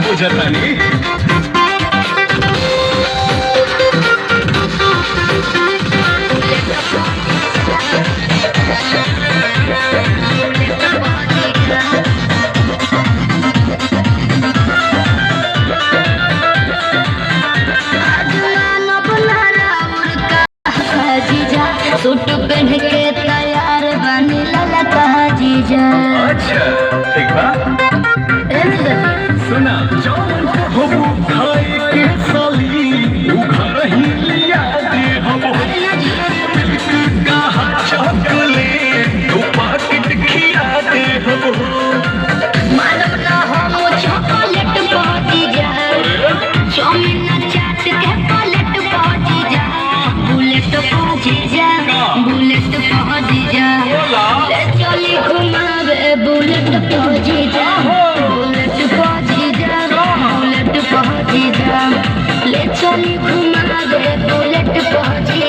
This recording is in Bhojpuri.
बुझतानी। सूट पहन के तैयार बनी ललका जीजा। अच्छा ठीक बा। सुना जौन कहबू खाए के साली उ घर ही लिया दे हम। कहा चॉकलेट तू पाकिट खिया दे हम। मानो ना हम चॉकलेट पहुंची जा, चाउमीन चाट के पलट पहुंची जा, बुलेट पहुंची जा, बुलेट पहुंची जा, ले चली घुमावे बुलेट पहुंची जा, बुलेट पहुंची जा, बुलेट पहुंची जा, ले चली घुमावे बुलेट पहुंची